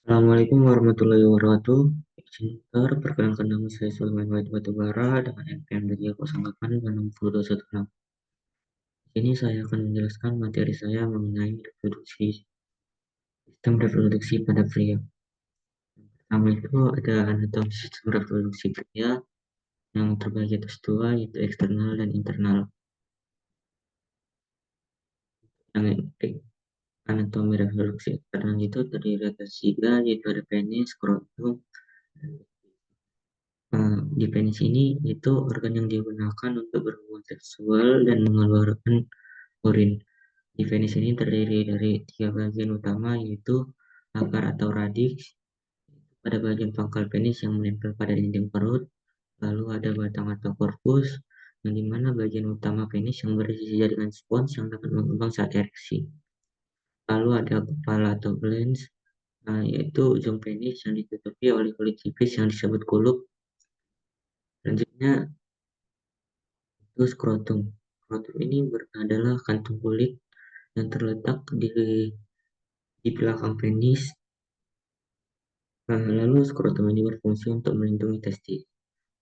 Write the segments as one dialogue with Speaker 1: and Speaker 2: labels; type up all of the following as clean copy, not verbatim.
Speaker 1: Assalamualaikum warahmatullahi wabarakatuh. Sebentar, perkenalkan nama saya Sulaiman Wahid Batubara dengan NPM 308-60216. Di sini saya akan menjelaskan materi saya mengenai sistem reproduksi pada pria. Pertama itu ada anatomi sistem reproduksi pria yang terbagi atas dua, yaitu eksternal dan internal. Yang anatomi reproduksi eksternal itu terdiri atas tiga, yaitu ada penis, skrotum. Di penis ini itu organ yang digunakan untuk berhubungan seksual dan mengeluarkan urin. Di penis ini terdiri dari tiga bagian utama, yaitu akar atau radix pada bagian pangkal penis yang menempel pada dinding perut. Lalu ada batang atau korpus, yang dimana bagian utama penis yang berisi jaringan spons yang dapat mengembang saat ereksi. Lalu ada kepala atau glans, yaitu ujung penis yang ditutupi oleh kulit tipis yang disebut kuluk. Selanjutnya itu skrotum. Skrotum ini adalah kantung kulit yang terletak di belakang penis. Lalu skrotum ini berfungsi untuk melindungi testis.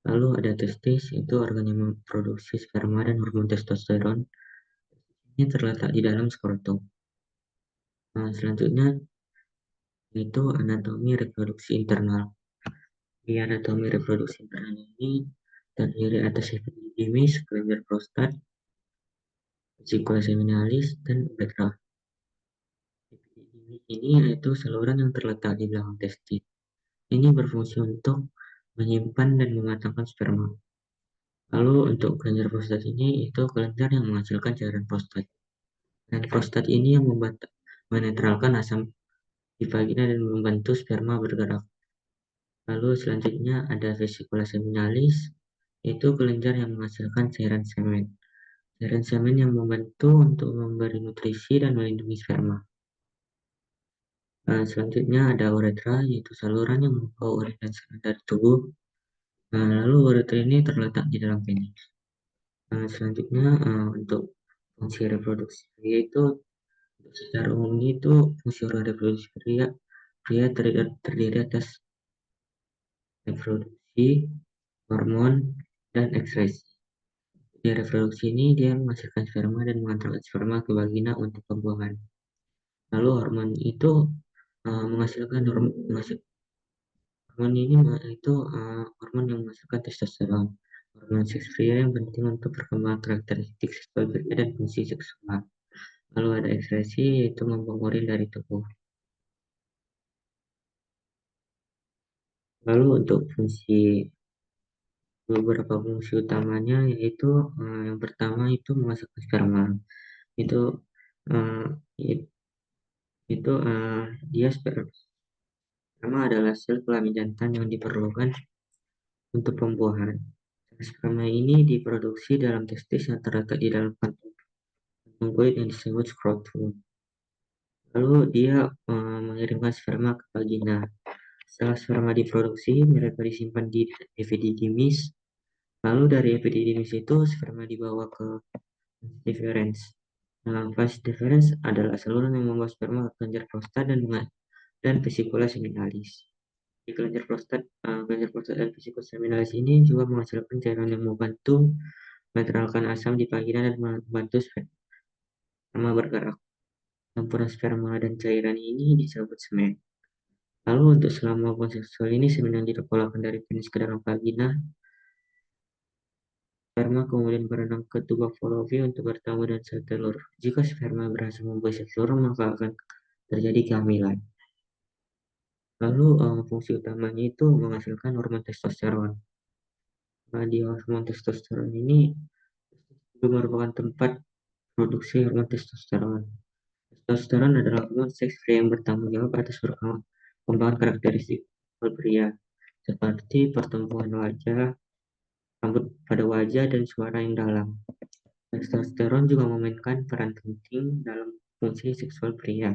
Speaker 1: Lalu ada testis, itu organ yang memproduksi sperma dan hormon testosteron. Ini terletak di dalam skrotum. Selanjutnya itu anatomi reproduksi internal. Di anatomi reproduksi internal ini terdiri atas epididymis, kelenjar prostat, vesicula seminalis, dan uretra. Epididymis ini yaitu saluran yang terletak di belakang testis. Ini berfungsi untuk menyimpan dan mematangkan sperma. Lalu untuk kelenjar prostat ini itu kelenjar yang menghasilkan cairan prostat. Dan prostat ini yang menetralkan asam di vagina dan membantu sperma bergerak. Lalu selanjutnya ada vesicula seminalis, itu kelenjar yang menghasilkan cairan semen. Cairan semen yang membantu untuk memberi nutrisi dan melindungi sperma. Selanjutnya ada uretra, yaitu saluran yang membawa urin dan semen dari tubuh. Lalu uretra ini terletak di dalam penis. Selanjutnya untuk fungsi reproduksi pria itu secara umumnya itu fungsi organ reproduksi pria pria terdiri atas reproduksi, hormon, dan ekskresi. Di reproduksi ini dia menghasilkan sperma dan mengantarkan sperma ke vagina untuk pembuangan. Lalu hormon itu menghasilkan hormon ini itu hormon yang menghasilkan testosteron. Hormon seks pria yang penting untuk perkembangan karakteristik seksual pria dan fungsi seksual. Lalu ada ekskresi, yaitu membuang urin dari tubuh. Lalu untuk beberapa fungsi utamanya yaitu yang pertama itu menghasilkan sperma. Itu eh, it- itu dia sperma adalah sel kelamin jantan yang diperlukan untuk pembuahan. Sperma ini diproduksi dalam testis yang terletak di dalam kantung kulit yang disebut skrotum. Lalu dia mengirimkan sperma ke vagina. Setelah sperma diproduksi, mereka disimpan di epididymis. Lalu dari epididymis itu sperma dibawa ke deferens. Vas deferens adalah saluran yang membawa sperma ke kelenjar prostat dan vesicula seminalis. Di kelenjar prostat dan vesicula seminalis ini juga menghasilkan cairan yang membantu menetralkan asam di vagina dan membantu sperma bergerak. Campuran sperma dan cairan ini disebut semen. Lalu untuk selama hubungan seksual ini semen yang didepolakan dari penis ke dalam vagina. Sperma kemudian berenang ke tuba fallopi untuk bertemu dengan sel telur. Jika sperma berhasil membuat sel telur, maka akan terjadi kehamilan. Lalu fungsi utamanya itu menghasilkan hormon testosteron. Di hormon testosteron ini juga merupakan tempat produksi hormon testosteron. Testosteron adalah hormon seks pria yang bertanggung jawab atas perkembangan karakteristik pria, seperti pertumbuhan wajah, rambut pada wajah, dan suara yang dalam. Testosteron juga memainkan peran penting dalam fungsi seksual pria.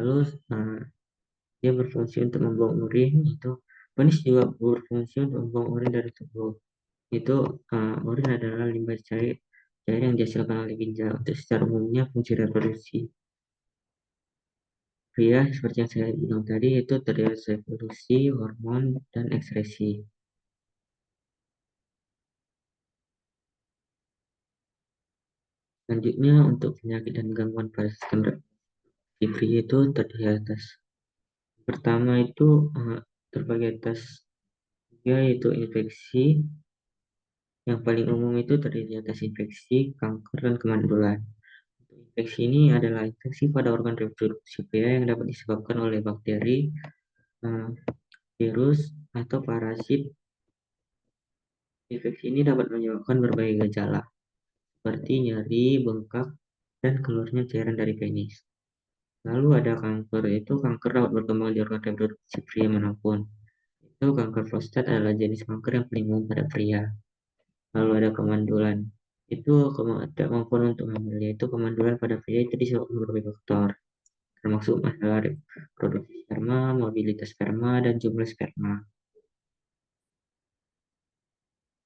Speaker 1: Lalu dia berfungsi untuk membuang urin, itu penis juga berfungsi untuk membuang urin dari tubuh. Itu urin adalah limbah cair yang dihasilkan oleh ginjal. Untuk secara umumnya fungsi reproduksi Pria, seperti yang saya bilang tadi, itu terlihat reproduksi, hormon, dan ekspresi. Selanjutnya, untuk penyakit dan gangguan pada sistem reproduksi pria itu terdiri atas pertama itu terbagi atas tiga, yaitu infeksi. Yang paling umum itu terdiri atas infeksi, kanker, dan kemandulan. Infeksi ini adalah infeksi pada organ reproduksi pria yang dapat disebabkan oleh bakteri, eh, virus, atau parasit. Infeksi ini dapat menyebabkan berbagai gejala, seperti nyeri, bengkak, dan keluarnya cairan dari penis. Lalu ada kanker, yaitu kanker dapat berkembang di organ reproduksi pria manapun. Itu kanker prostat adalah jenis kanker yang paling umum pada pria. Lalu ada kemandulan. Itu kemampuan untuk hamil, yaitu kemandulan pada pria itu disebabkan berbagai faktor, termasuk masalah reproduksi sperma, mobilitas sperma, dan jumlah sperma.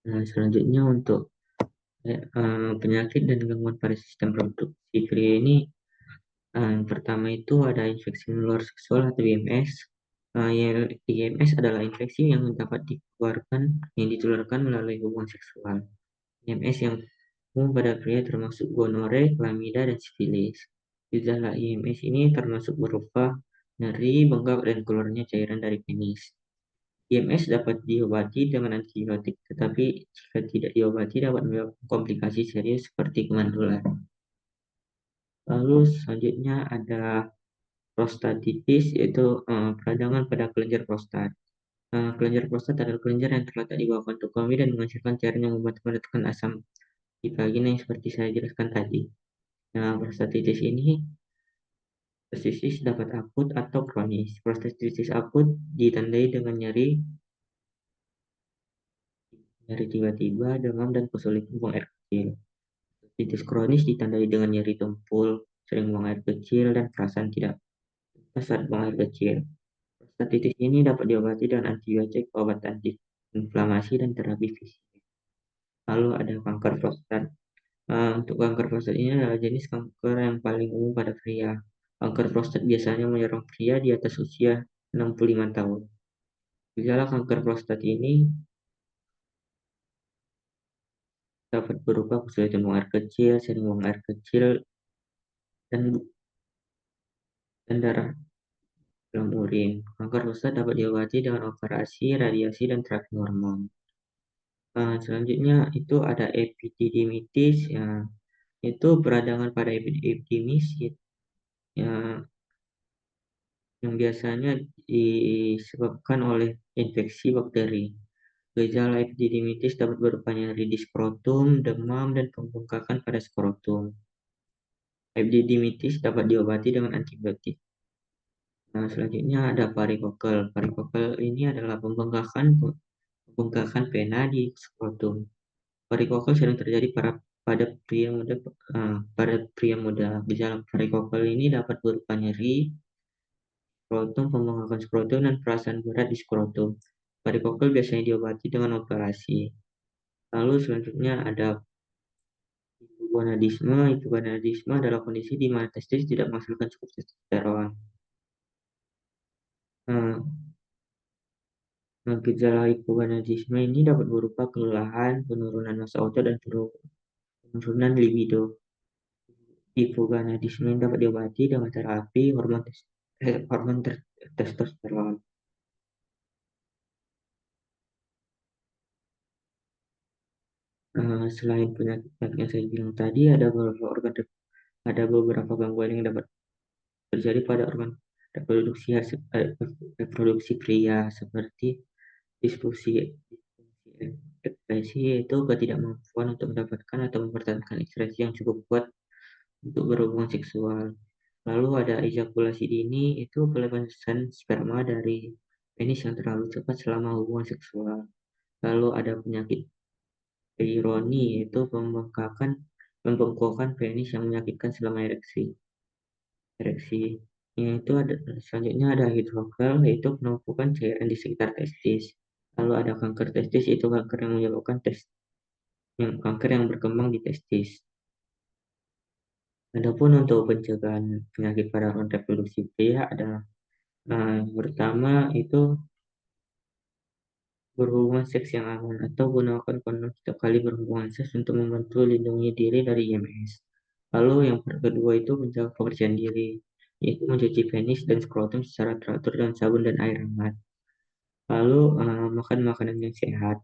Speaker 1: Nah, selanjutnya untuk penyakit dan gangguan pada sistem reproduksi pria ini, yang pertama itu ada infeksi menular seksual atau IMS. IMS adalah infeksi yang dapat yang ditularkan melalui hubungan seksual. IMS yang umum pada pria termasuk gonore, klamida, dan sifilis. Gejala IMS ini termasuk berupa nyeri, bengkak, dan keluarnya cairan dari penis. IMS dapat diobati dengan antibiotik, tetapi jika tidak diobati dapat menyebabkan komplikasi serius seperti kemandulan. Lalu selanjutnya ada prostatitis, yaitu peradangan pada kelenjar prostat. Kelenjar prostat adalah kelenjar yang terletak di bawah kantung kemih dan menghasilkan cairan yang membantu menentukan asam di vagina yang seperti saya jelaskan tadi. Nah, prostatitis dapat akut atau kronis. Prostatitis akut ditandai dengan nyeri, nyeri tiba-tiba, demam, dan kesulitan buang air kecil. Prostatitis kronis ditandai dengan nyeri tumpul, sering buang air kecil, dan perasaan tidak puas saat buang air kecil. Prostatitis ini dapat diobati dengan antibiotik, obat anti-inflamasi, dan terapi fisik. Lalu ada kanker prostat. Untuk kanker prostat ini adalah jenis kanker yang paling umum pada pria. Kanker prostat biasanya menyerang pria di atas usia 65 tahun. Gejala kanker prostat ini dapat berupa kesulitan buang air kecil, sering buang air kecil, dan darah dalam urin. Kanker prostat dapat diobati dengan operasi, radiasi, dan terapi hormon. Selanjutnya itu ada epididymitis, ya, itu peradangan pada epididymis ya, yang biasanya disebabkan oleh infeksi bakteri. Gejala epididymitis dapat berupa nyeri di skrotum, demam, dan pembengkakan pada skrotum. Epididymitis dapat diobati dengan antibiotik. Nah, selanjutnya ada varikokel. Varikokel ini adalah pembengkakan pena di skrotum. Varikokel sering terjadi pada pria muda. Gejala varikokel ini dapat berupa nyeri skrotum, pembengkakan skrotum, dan perasaan berat di skrotum. Varikokel biasanya diobati dengan operasi. Lalu selanjutnya ada hipogonadisme. Hipogonadisme adalah kondisi di mana testis tidak menghasilkan cukup testosteron. Nah, gejala hipogonadisme ini dapat berupa kelelahan, penurunan massa otot, dan penurunan libido. Hipogonadisme dapat diobati dengan terapi hormon testosteron. Selain penyakit yang saya bilang tadi, ada beberapa gangguan yang dapat terjadi pada organ reproduksi pria, seperti disfungsi ekspresi, yaitu ketidakmampuan untuk mendapatkan atau mempertahankan ekspresi yang cukup kuat untuk berhubungan seksual. Lalu ada ejakulasi dini, itu pelepasan sperma dari penis yang terlalu cepat selama hubungan seksual. Lalu ada penyakit Peyronie, yaitu pembengkokan penis yang menyakitkan selama ereksi. Selanjutnya ada hidrogel, yaitu penumpukan cairan di sekitar testis. Lalu ada kanker testis, itu kanker yang menyebabkan kanker yang berkembang di testis. Adapun untuk pencegahan penyakit pada organ reproduksi pria adalah yang pertama itu berhubungan seks yang aman atau gunakan kondom setiap kali berhubungan seks untuk membantu lindungi diri dari IMS. Lalu yang kedua itu menjaga kebersihan diri, yaitu mencuci penis dan skrotum secara teratur dengan sabun dan air hangat. Lalu makan makanan yang sehat.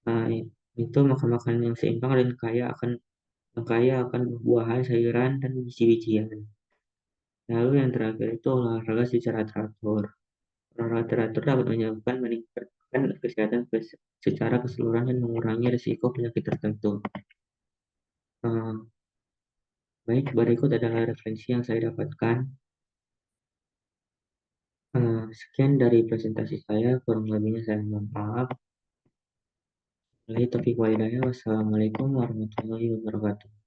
Speaker 1: Nah, itu makan makanan yang seimbang dan kaya akan buah-buahan, sayuran, dan biji-bijian. Lalu yang terakhir itu olahraga secara teratur. Olahraga teratur dapat meningkatkan kesehatan secara keseluruhan dan mengurangi risiko penyakit tertentu. Eh, Baik, berikut adalah referensi yang saya dapatkan. Sekian dari presentasi saya, kurang lebihnya saya mohon maaf. Wassalamualaikum warahmatullahi wabarakatuh.